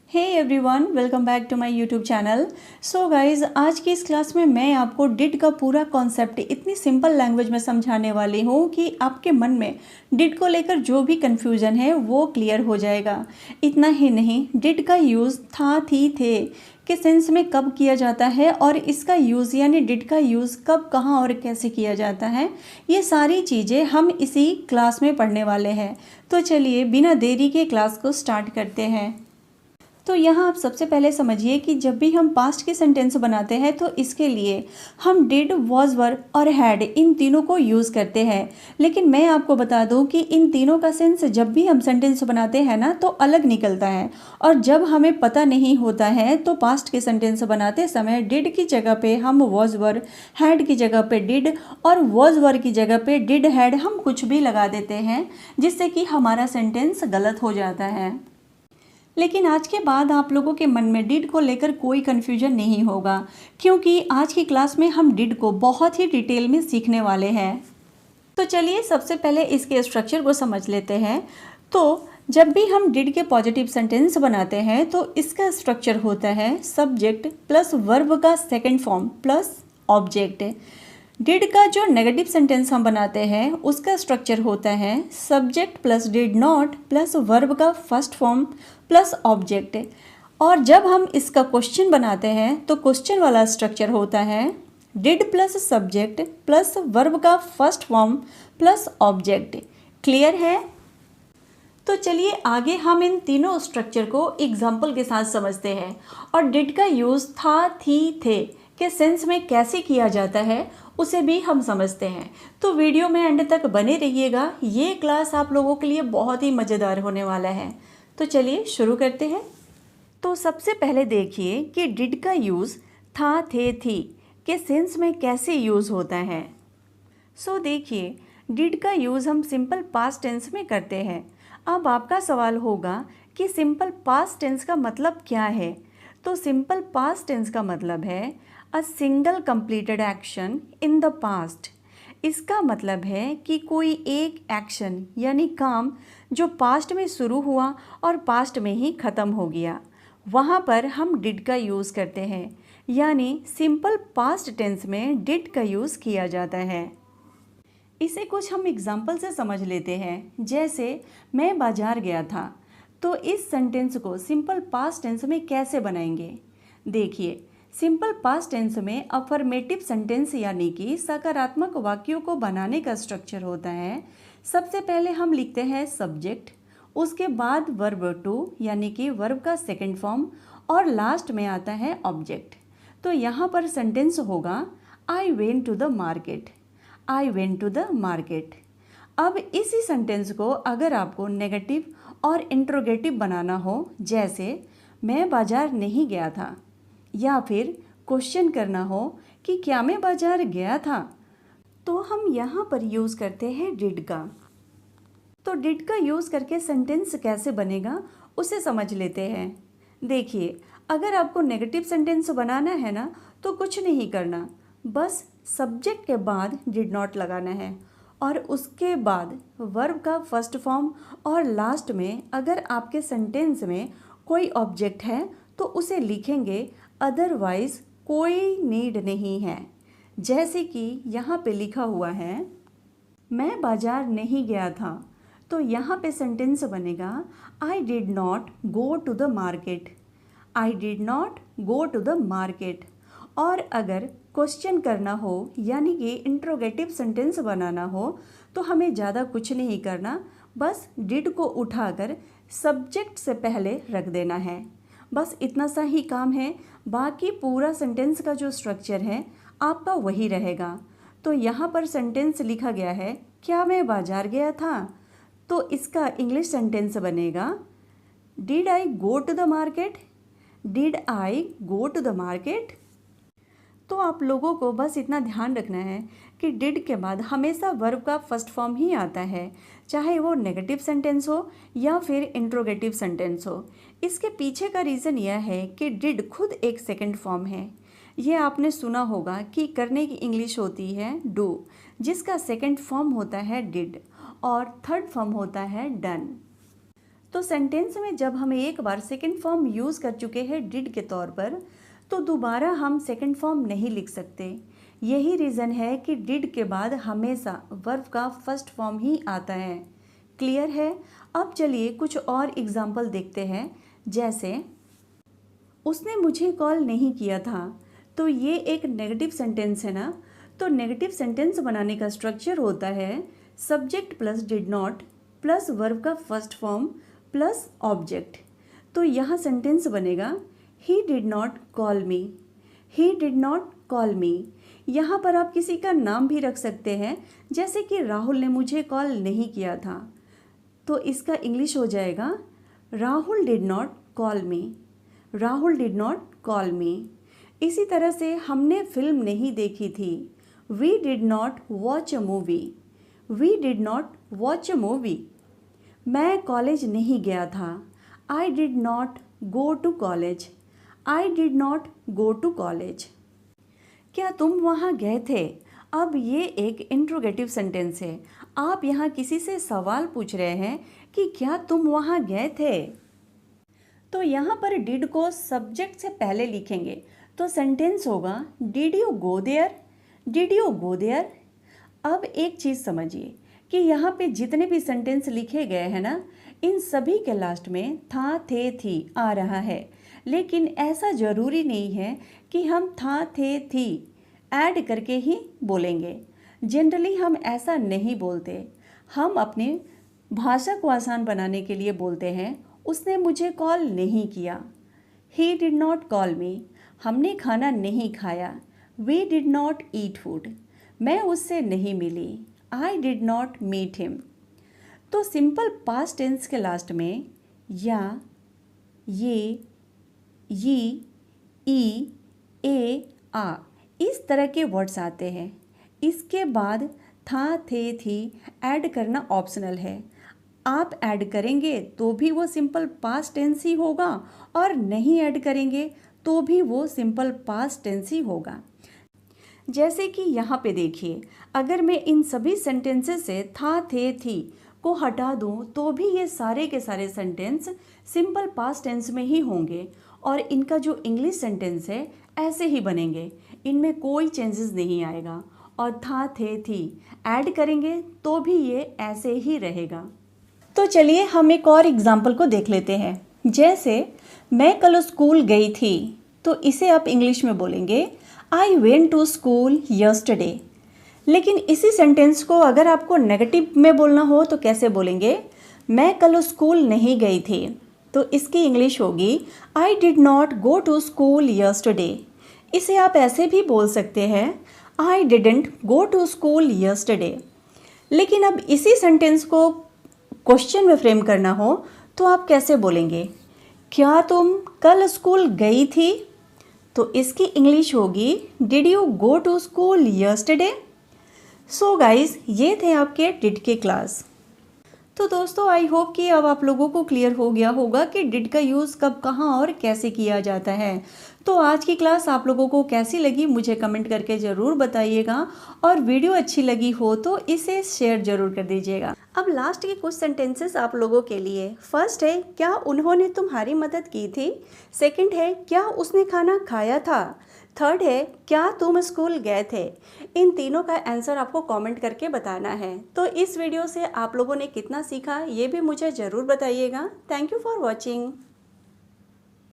Hey everyone, welcome back to my YouTube channel. So guys, आज की इस class में मैं आपको डिड का पूरा कॉन्सेप्ट इतनी सिंपल लैंग्वेज में समझाने वाली हूँ कि आपके मन में डिड को लेकर जो भी कन्फ्यूज़न है वो क्लियर हो जाएगा। इतना ही नहीं, डिड का यूज़ था, थी, थे के सेंस में कब किया जाता है और इसका यूज़ यानी डिड का यूज़ कब, कहाँ और कैसे किया जाता है, ये सारी चीज़ें हम इसी क्लास में पढ़ने वाले हैं। तो चलिए बिना देरी के क्लास को स्टार्ट करते हैं। तो यहाँ आप सबसे पहले समझिए कि जब भी हम पास्ट के सेंटेंस बनाते हैं तो इसके लिए हम डिड, वॉज, वर और हैड इन तीनों को यूज़ करते हैं। लेकिन मैं आपको बता दूँ कि इन तीनों का सेंस जब भी हम सेंटेंस बनाते हैं ना तो अलग निकलता है। और जब हमें पता नहीं होता है तो पास्ट के सेंटेंस बनाते समय डिड की जगह पे हम वॉज, वर, हैड की जगह पे डिड और वॉज, वर की जगह पे डिड, हैड हम कुछ भी लगा देते हैं, जिससे कि हमारा सेंटेंस गलत हो जाता है। लेकिन आज के बाद आप लोगों के मन में डिड को लेकर कोई कन्फ्यूजन नहीं होगा, क्योंकि आज की क्लास में हम डिड को बहुत ही डिटेल में सीखने वाले हैं। तो चलिए सबसे पहले इसके स्ट्रक्चर को समझ लेते हैं। तो जब भी हम डिड के पॉजिटिव सेंटेंस बनाते हैं तो इसका स्ट्रक्चर होता है सब्जेक्ट प्लस वर्ब का second form plus object. Did का जो नेगेटिव सेंटेंस हम बनाते हैं उसका स्ट्रक्चर होता है subject plus did not plus verb का फर्स्ट फॉर्म प्लस ऑब्जेक्ट। और जब हम इसका क्वेश्चन बनाते हैं तो क्वेश्चन वाला स्ट्रक्चर होता है did plus subject plus verb का first form plus object. Clear है? तो चलिए आगे हम इन तीनों स्ट्रक्चर को एग्जाम्पल के साथ समझते हैं और डिड का यूज़ था, थी, थे के सेंस में कैसे किया जाता है उसे भी हम समझते हैं। तो वीडियो में एंड तक बने रहिएगा, ये क्लास आप लोगों के लिए बहुत ही मज़ेदार होने वाला है। तो चलिए शुरू करते हैं। तो सबसे पहले देखिए कि डिड का यूज़ था, थे, थी के सेंस में कैसे यूज़ होता है। सो देखिए, डिड का यूज़ हम सिंपल पास्ट टेंस में करते हैं। अब आपका सवाल होगा कि सिंपल पास्ट टेंस का मतलब क्या है। तो सिंपल पास्ट टेंस का मतलब है a single completed action in the past. इसका मतलब है कि कोई एक एक्शन यानी काम जो पास्ट में शुरू हुआ और पास्ट में ही ख़त्म हो गया, वहाँ पर हम डिड का यूज़ करते हैं। यानी सिंपल पास्ट टेंस में डिड का यूज़ किया जाता है। इसे कुछ हम एग्जाम्पल से समझ लेते हैं। जैसे मैं बाजार गया था, तो इस सेंटेंस को सिंपल पास्ट टेंस में कैसे बनाएंगे। देखिए, सिंपल पास्ट टेंस में अफर्मेटिव सेंटेंस यानी कि सकारात्मक वाक्यों को बनाने का स्ट्रक्चर होता है। सबसे पहले हम लिखते हैं सब्जेक्ट, उसके बाद वर्ब टू यानी कि वर्ब का सेकंड फॉर्म और लास्ट में आता है ऑब्जेक्ट। तो यहाँ पर सेंटेंस होगा I went to the market. I went to the market. अब इसी सेंटेंस को अगर आपको नेगेटिव और इंट्रोगेटिव बनाना हो, जैसे मैं बाजार नहीं गया था, या फिर क्वेश्चन करना हो कि क्या मैं बाजार गया था, तो हम यहाँ पर यूज़ करते हैं डिड का। तो डिड का यूज़ करके सेंटेंस कैसे बनेगा उसे समझ लेते हैं। देखिए, अगर आपको नेगेटिव सेंटेंस बनाना है ना तो कुछ नहीं करना, बस सब्जेक्ट के बाद डिड नॉट लगाना है और उसके बाद वर्ब का फर्स्ट फॉर्म और लास्ट में अगर आपके सेंटेंस में कोई ऑब्जेक्ट है तो उसे लिखेंगे, अदरवाइज कोई नीड नहीं है। जैसे कि यहाँ पे लिखा हुआ है मैं बाजार नहीं गया था, तो यहाँ पे सेंटेंस बनेगा I did not go to the market. I did not go to the market. और अगर क्वेश्चन करना हो यानी कि इंट्रोगेटिव सेंटेंस बनाना हो तो हमें ज़्यादा कुछ नहीं करना, बस डिड को उठाकर सब्जेक्ट से पहले रख देना है। बस इतना सा ही काम है, बाकी पूरा सेंटेंस का जो स्ट्रक्चर है आपका वही रहेगा। तो यहाँ पर सेंटेंस लिखा गया है क्या मैं बाजार गया था, तो इसका इंग्लिश सेंटेंस बनेगा did I go to the market. Did I go to the market. तो आप लोगों को बस इतना ध्यान रखना है कि डिड के बाद हमेशा वर्ब का फर्स्ट फॉर्म ही आता है, चाहे वो नेगेटिव सेंटेंस हो या फिर इंट्रोगेटिव सेंटेंस हो। इसके पीछे का रीज़न यह है कि डिड खुद एक सेकंड फॉर्म है। ये आपने सुना होगा कि करने की इंग्लिश होती है डू, जिसका सेकंड फॉर्म होता है डिड और थर्ड फॉर्म होता है डन। तो सेंटेंस में जब हम एक बार सेकंड फॉर्म यूज़ कर चुके हैं डिड के तौर पर, तो दोबारा हम सेकंड फॉर्म नहीं लिख सकते। यही रीज़न है कि डिड के बाद हमेशा वर्ब का फर्स्ट फॉर्म ही आता है। क्लियर है? अब चलिए कुछ और एग्जाम्पल देखते हैं। जैसे उसने मुझे कॉल नहीं किया था, तो ये एक नेगेटिव सेंटेंस है ना। तो नेगेटिव सेंटेंस बनाने का स्ट्रक्चर होता है subject plus did not plus verb का फर्स्ट फॉर्म प्लस ऑब्जेक्ट। तो यहाँ सेंटेंस बनेगा ही did not call me, he did not call मी। यहाँ पर आप किसी का नाम भी रख सकते हैं, जैसे कि राहुल ने मुझे कॉल नहीं किया था, तो इसका इंग्लिश हो जाएगा Rahul did not call me, Rahul did not call me. इसी तरह से हमने फिल्म नहीं देखी थी, we did not watch a movie, we did not watch a movie. मैं कॉलेज नहीं गया था, I did not go to college, I did not go to college. क्या तुम वहाँ गए थे? अब ये एक इंट्रोगेटिव सेंटेंस है। आप यहाँ किसी से सवाल पूछ रहे हैं कि क्या तुम वहाँ गए थे। तो यहाँ पर डिड को सब्जेक्ट से पहले लिखेंगे, तो सेंटेंस होगा did you go there, did you go there. अब एक चीज़ समझिए कि यहाँ पे जितने भी सेंटेंस लिखे गए हैं ना, इन सभी के लास्ट में था, थे, थी आ रहा है। लेकिन ऐसा ज़रूरी नहीं है कि हम था, थे, थी ऐड करके ही बोलेंगे। जनरली हम ऐसा नहीं बोलते। हम अपने भाषा को आसान बनाने के लिए बोलते हैं उसने मुझे कॉल नहीं किया, he did not call me. हमने खाना नहीं खाया, we did not eat food. मैं उससे नहीं मिली, I did not meet him. तो सिंपल पास्ट टेंस के लास्ट में या, ये, ई, ए, आ इस तरह के वर्ड्स आते हैं। इसके बाद था, थे, थी ऐड करना ऑप्शनल है। आप ऐड करेंगे तो भी वो सिंपल पास्ट टेंस ही होगा, और नहीं ऐड करेंगे तो भी वो सिंपल पास्ट टेंस ही होगा। जैसे कि यहाँ पे देखिए, अगर मैं इन सभी सेंटेंसेस से था, थे, थी को हटा दूँ तो भी ये सारे के सारे सेंटेंस सिंपल पास्ट टेंस में ही होंगे, और इनका जो इंग्लिश सेंटेंस है ऐसे ही बनेंगे, इनमें कोई चेंजेस नहीं आएगा। और था, थे, थी ऐड करेंगे तो भी ये ऐसे ही रहेगा। तो चलिए हम एक और एग्जाम्पल को देख लेते हैं। जैसे मैं कल स्कूल गई थी, तो इसे आप इंग्लिश में बोलेंगे I went to school yesterday. लेकिन इसी सेंटेंस को अगर आपको नेगेटिव में बोलना हो तो कैसे बोलेंगे? मैं कल स्कूल नहीं गई थी, तो इसकी इंग्लिश होगी I did not go to school yesterday. इसे आप ऐसे भी बोल सकते हैं I didn't go to school yesterday. लेकिन अब इसी सेंटेंस को क्वेश्चन में फ्रेम करना हो तो आप कैसे बोलेंगे? क्या तुम कल स्कूल गई थी? तो इसकी इंग्लिश होगी did you go to school yesterday. So guys, ये थे आपके डिड के क्लास। तो दोस्तों, आई होप कि अब आप लोगों को क्लियर हो गया होगा कि डिड का यूज़ कब, कहाँ और कैसे किया जाता है। तो आज की क्लास आप लोगों को कैसी लगी मुझे कमेंट करके ज़रूर बताइएगा, और वीडियो अच्छी लगी हो तो इसे शेयर ज़रूर कर दीजिएगा। अब लास्ट के कुछ सेंटेंसेस आप लोगों के लिए। फर्स्ट है क्या उन्होंने तुम्हारी मदद की थी। सेकंड है क्या उसने खाना खाया था। थर्ड है क्या तुम स्कूल गए थे। इन तीनों का आंसर आपको कमेंट करके बताना है। तो इस वीडियो से आप लोगों ने कितना सीखा ये भी मुझे ज़रूर बताइएगा। Thank you for watching.